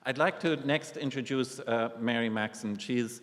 I'd like to next introduce Mary Maxon. She's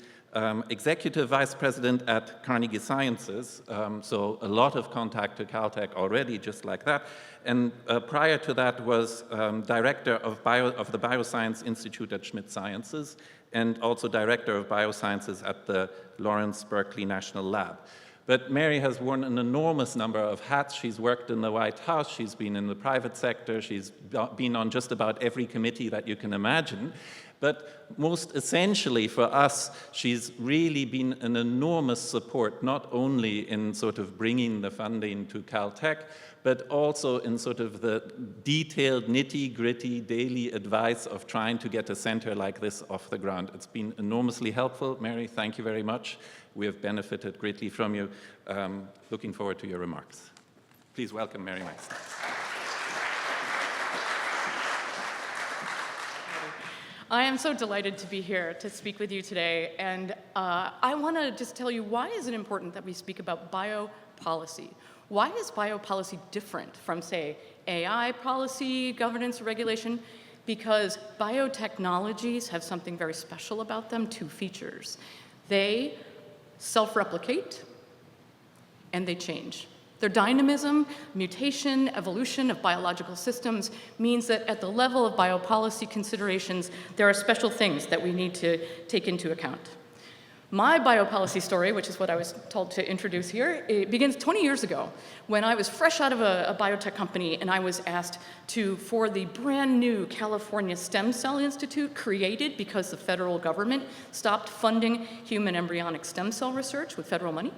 Executive Vice President at Carnegie Sciences, so a lot of contact to Caltech already, just like that. And prior to that was Director of the Bioscience Institute at Schmidt Sciences, and also Director of Biosciences at the Lawrence Berkeley National Lab. But Mary has worn an enormous number of hats. She's worked in the White House, she's been in the private sector, she's been on just about every committee that you can imagine. But most essentially for us, she's really been an enormous support, not only in sort of bringing the funding to Caltech, but also in sort of the detailed, nitty-gritty daily advice of trying to get a center like this off the ground. It's been enormously helpful. Mary, thank you very much. We have benefited greatly from you. Looking forward to your remarks. Please welcome Mary Maxon. I am so delighted to be here to speak with you today, and I want to just tell you, why is it important that we speak about biopolicy? Why is biopolicy different from, say, AI policy, governance, regulation? Because biotechnologies have something very special about them, two features. They self-replicate, and they change. Their dynamism, mutation, evolution of biological systems means that at the level of biopolicy considerations, there are special things that we need to take into account. My biopolicy story, which is what I was told to introduce here, it begins 20 years ago when I was fresh out of a biotech company and I was asked for the brand new California Stem Cell Institute, created because the federal government stopped funding human embryonic stem cell research with federal money.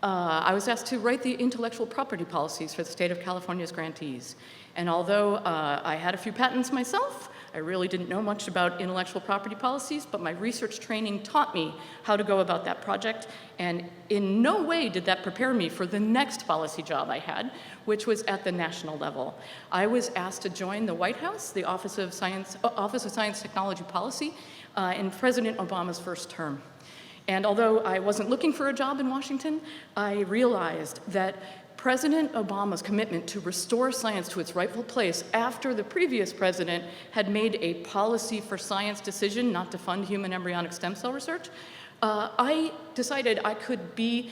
I was asked to write the intellectual property policies for the state of California's grantees. And although I had a few patents myself, I really didn't know much about intellectual property policies, but my research training taught me how to go about that project, and in no way did that prepare me for the next policy job I had, which was at the national level. I was asked to join the White House, the Office of Science Technology Policy, in President Obama's first term. And although I wasn't looking for a job in Washington, I realized that President Obama's commitment to restore science to its rightful place after the previous president had made a policy for science decision not to fund human embryonic stem cell research, I decided I could be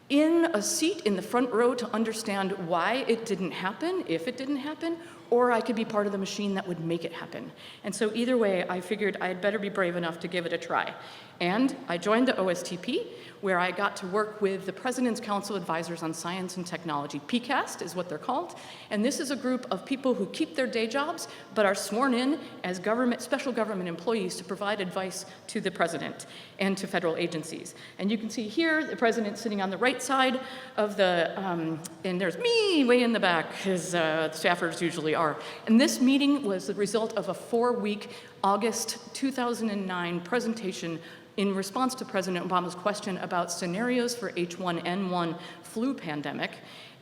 in a seat in the front row to understand why it didn't happen, if it didn't happen, or I could be part of the machine that would make it happen. And so either way, I figured I'd better be brave enough to give it a try. And I joined the OSTP, where I got to work with the President's Council Advisors on Science and Technology. PCAST is what they're called. And this is a group of people who keep their day jobs, but are sworn in as special government employees to provide advice to the president and to federal agencies. And you can see here, the president sitting on the right side of the, and there's me way in the back, as staffers usually are. And this meeting was the result of a 4-week August 2009 presentation in response to President Obama's question about scenarios for H1N1 flu pandemic.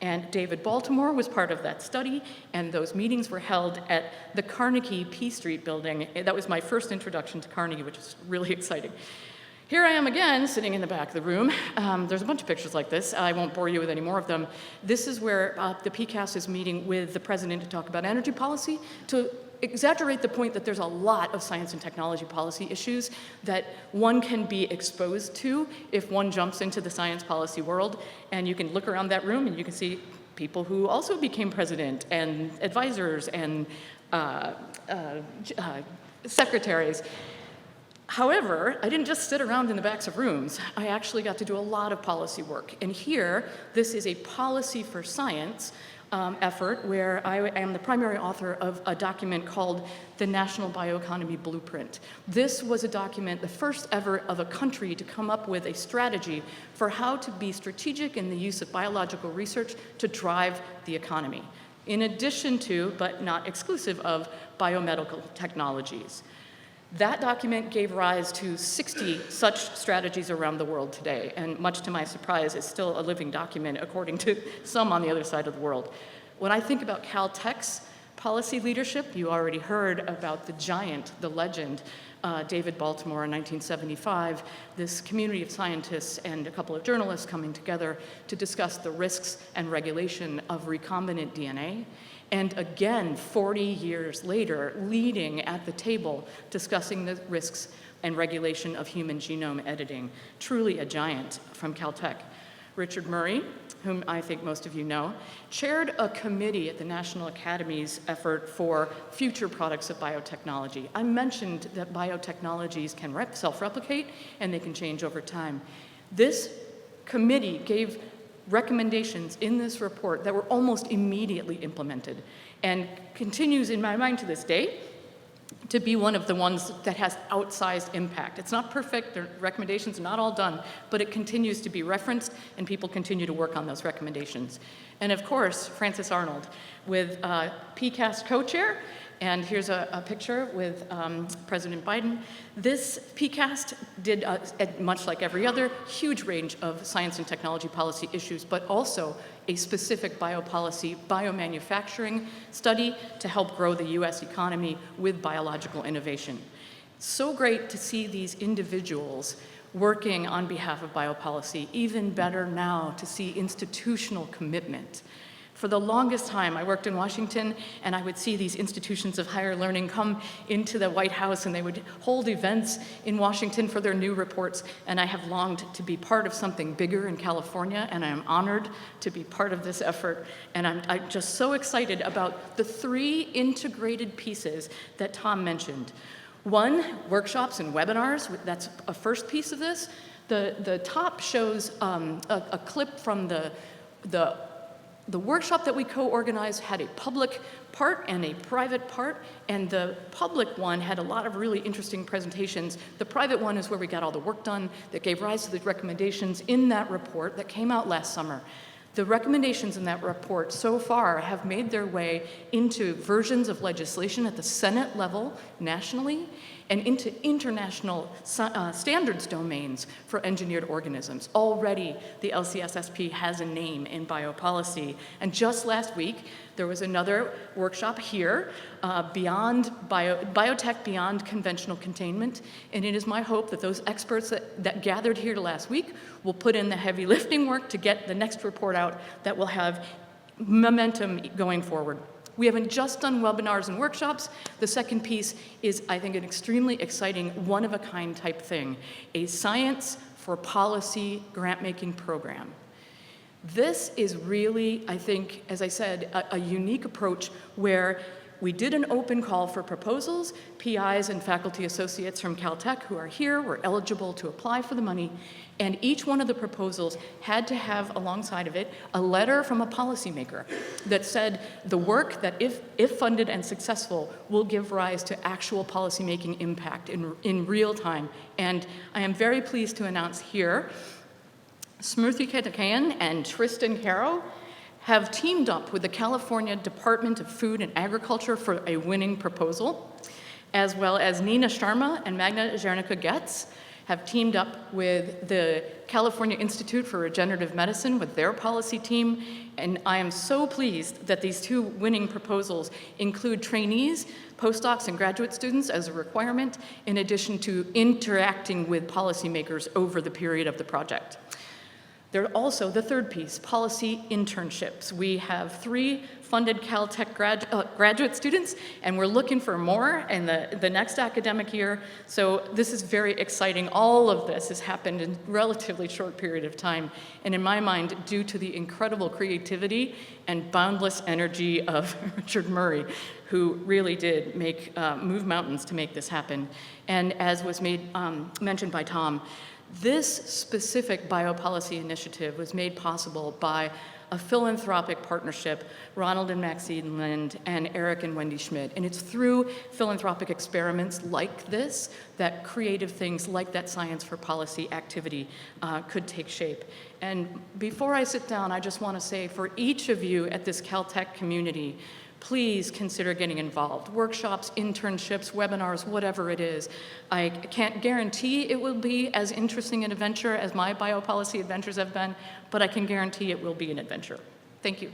And David Baltimore was part of that study, and those meetings were held at the Carnegie P Street building. That was my first introduction to Carnegie, which is really exciting. Here I am again, sitting in the back of the room. There's a bunch of pictures like this. I won't bore you with any more of them. This is where the PCAST is meeting with the president to talk about energy policy, to exaggerate the point that there's a lot of science and technology policy issues that one can be exposed to if one jumps into the science policy world. And you can look around that room and you can see people who also became president and advisors and secretaries. However, I didn't just sit around in the backs of rooms. I actually got to do a lot of policy work. And here, this is a policy for science effort where I am the primary author of a document called the National Bioeconomy Blueprint. This was a document, the first ever of a country to come up with a strategy for how to be strategic in the use of biological research to drive the economy, in addition to, but not exclusive of, biomedical technologies. That document gave rise to 60 such strategies around the world today, and much to my surprise, is still a living document according to some on the other side of the world. When I think about Caltech's Policy leadership, you already heard about the giant, the legend, David Baltimore in 1975, this community of scientists and a couple of journalists coming together to discuss the risks and regulation of recombinant DNA. And again, 40 years later, leading at the table, discussing the risks and regulation of human genome editing. Truly a giant from Caltech. Richard Murray, whom I think most of you know, chaired a committee at the National Academy's effort for future products of biotechnology. I mentioned that biotechnologies can self-replicate and they can change over time. This committee gave recommendations in this report that were almost immediately implemented and continues in my mind to this day to be one of the ones that has outsized impact. It's not perfect, the recommendations are not all done, but it continues to be referenced and people continue to work on those recommendations. And of course, Frances Arnold with PCAST co-chair, and here's a picture with President Biden. This PCAST did, much like every other, huge range of science and technology policy issues, but also a specific biopolicy, biomanufacturing study to help grow the US economy with biological innovation. So great to see these individuals working on behalf of biopolicy. Even better now to see institutional commitment. For the longest time, I worked in Washington, and I would see these institutions of higher learning come into the White House, and they would hold events in Washington for their new reports, and I have longed to be part of something bigger in California, and I am honored to be part of this effort, and I'm just so excited about the 3 integrated pieces that Tom mentioned. 1, workshops and webinars, that's a first piece of this. The top shows a clip from the workshop that we co-organized had a public part and a private part, and the public one had a lot of really interesting presentations. The private one is where we got all the work done that gave rise to the recommendations in that report that came out last summer. The recommendations in that report so far have made their way into versions of legislation at the Senate level nationally and into international standards domains for engineered organisms. Already, the LCSSP has a name in biopolicy. And just last week, there was another workshop here, Biotech Beyond Conventional Containment. And it is my hope that those experts that gathered here last week will put in the heavy lifting work to get the next report out that will have momentum going forward. We haven't just done webinars and workshops. The second piece is, I think, an extremely exciting, one-of-a-kind type thing, a Science for Policy grant-making program. This is really, I think, as I said, a unique approach where we did an open call for proposals. PIs and faculty associates from Caltech who are here were eligible to apply for the money, and each one of the proposals had to have alongside of it a letter from a policymaker that said the work that, if funded and successful, will give rise to actual policymaking impact in real time. And I am very pleased to announce here, Smriti Ketakayan and Tristan Caro have teamed up with the California Department of Food and Agriculture for a winning proposal, as well as Nina Sharma and Magna Jernica Getz have teamed up with the California Institute for Regenerative Medicine with their policy team, and I am so pleased that these 2 winning proposals include trainees, postdocs, and graduate students as a requirement, in addition to interacting with policymakers over the period of the project. There are also the third piece, policy internships. We have 3 funded Caltech graduate students, and we're looking for more in the next academic year. So this is very exciting. All of this has happened in a relatively short period of time, and in my mind, due to the incredible creativity and boundless energy of Richard Murray, who really did move mountains to make this happen. And as was mentioned by Tom, this specific biopolicy initiative was made possible by a philanthropic partnership, Ronald and Maxine Lind and Eric and Wendy Schmidt. And it's through philanthropic experiments like this that creative things like that Science for Policy activity could take shape. And before I sit down, I just want to say for each of you at this Caltech community, please consider getting involved. Workshops, internships, webinars, whatever it is. I can't guarantee it will be as interesting an adventure as my biopolicy adventures have been, but I can guarantee it will be an adventure. Thank you.